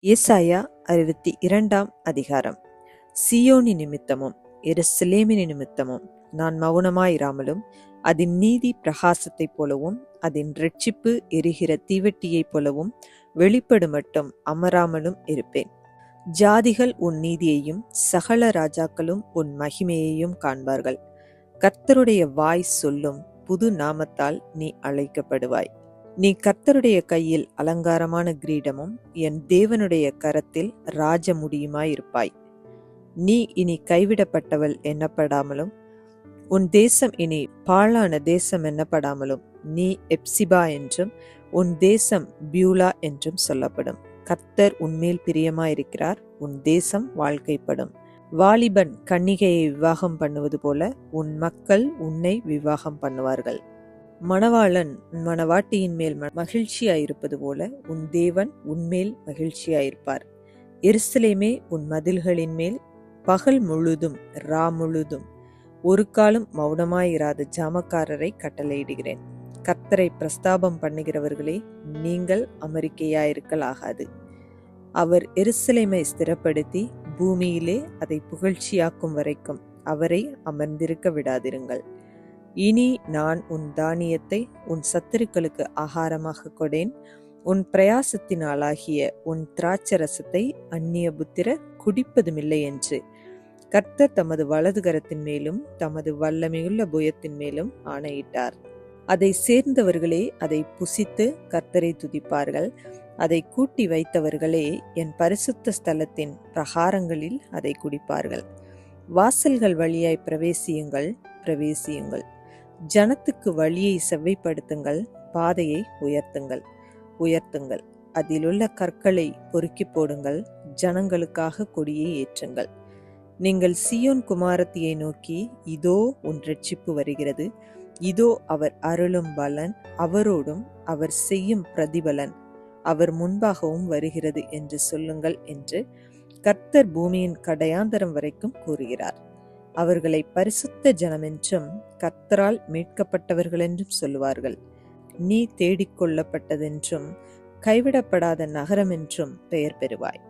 ஏசாயா 62 அதிகாரம். சீயோனி நிமித்தமும் எருசலேமின் நிமித்தமும் நான் மௌனமாயிராமலும், அதன் நீதி பிரகாசத்தைப் போலவும் அதன் இரட்சிப்பு எரிகிற தீவெட்டியைப் போலவும் வெளிப்படுமட்டும் அமராமலும் இருப்பேன். ஜாதிகள் உன் நீதியையும் சகல ராஜாக்களும் உன் மகிமையையும் காண்பார்கள். கர்த்தருடைய வாய் சொல்லும் புது நாமத்தால் நீ அழைக்கப்படுவாய். நீ கர்த்தருடைய கையில் அலங்காரமான கிரீடமும் என் தேவனுடைய கரத்தில் ராஜமுடியுமாயிருப்பாய். நீ இனி கைவிடப்பட்டவள் எண்ணப்படாமலும் உன் தேசம் இனி பாழான தேசம் எண்ணப்படாமலும் நீ எப்சிபா என்றும் உன் தேசம் பியூலா என்றும் சொல்லப்படும். கர்த்தர் உன்மேல் பிரியமாயிருக்கிறார், உன் தேசம் வாழ்க்கைப்படும். வாலிபன் கன்னிகையை விவாகம் பண்ணுவது போல உன் மக்கள் உன்னை விவாகம் பண்ணுவார்கள். மணவாளன் மணவாட்டியின் மேல் மகிழ்ச்சியாயிருப்பது போல உன் தேவன் உன்மேல் மகிழ்ச்சியாயிருப்பார். எருசலேமே, உன் மதில்களின் மேல் பகல் முழுதும் ரா முழுதும் ஒரு காலம் மௌனமாயிராத ஜாமக்காரரை கட்டளையிடுகிறேன். கர்த்தரை பிரஸ்தாபம் பண்ணுகிறவர்களே, நீங்கள் அமெரிக்கையாயிருக்கலாகாது. அவர் எருசலேமை ஸ்திரப்படுத்தி பூமியிலே அதை புகழ்ச்சியாக்கும் வரைக்கும் அவரை அமர்ந்திருக்க விடாதிருங்கள். இனி நான் உன் தானியத்தை உன் சத்துருக்களுக்கு ஆகாரமாக கொடேன். உன் பிரயாசத்தினாலாகிய உன் திராட்சரசத்தை அந்நிய புத்திரர் குடிப்பதுமில்லை என்று கர்த்தர் தமது வலது கரத்தின் மேலும் தமது வல்லமையுள்ள புயத்தின் மேலும் ஆணையிட்டார். அதை சேர்ந்தவர்களே அதை புசித்து கர்த்தரை துதிப்பார்கள். அதை கூட்டி வைத்தவர்களே என் பரிசுத்த ஸ்தலத்தின் பிரகாரங்களில் அதை குடிப்பார்கள். வாசல்கள் வழியாய் பிரவேசியுங்கள், பிரவேசியுங்கள். ஜனத்துக்கு வழியை செவ்வைப்படுத்துங்கள், பாதையை உயர்த்துங்கள், உயர்த்துங்கள். அதிலுள்ள கற்களை பொறுக்கி போடுங்கள், ஜனங்களுக்காக கொடியை ஏற்றுங்கள். நீங்கள் சீயோன் குமாரத்தியை நோக்கி, இதோ உன் இரட்சிப்பு வருகிறது, இதோ அவர் அருளும் பலன், அவரோடும் அவர் செய்யும் பிரதிபலன் அவர் முன்பாகவும் வருகிறது என்று சொல்லுங்கள் என்று கர்த்தர் பூமியின் கடையாந்தரம் வரைக்கும் கூறுகிறார். அவர்களை பரிசுத்த ஜனமென்றும் கர்த்தரால் மீட்கப்பட்டவர்களென்றும் சொல்லுவார்கள். நீ தேடிக்கொள்ளப்பட்டதென்றும் கைவிடப்படாத நகரமென்றும் பெயர் பெறுவாய்.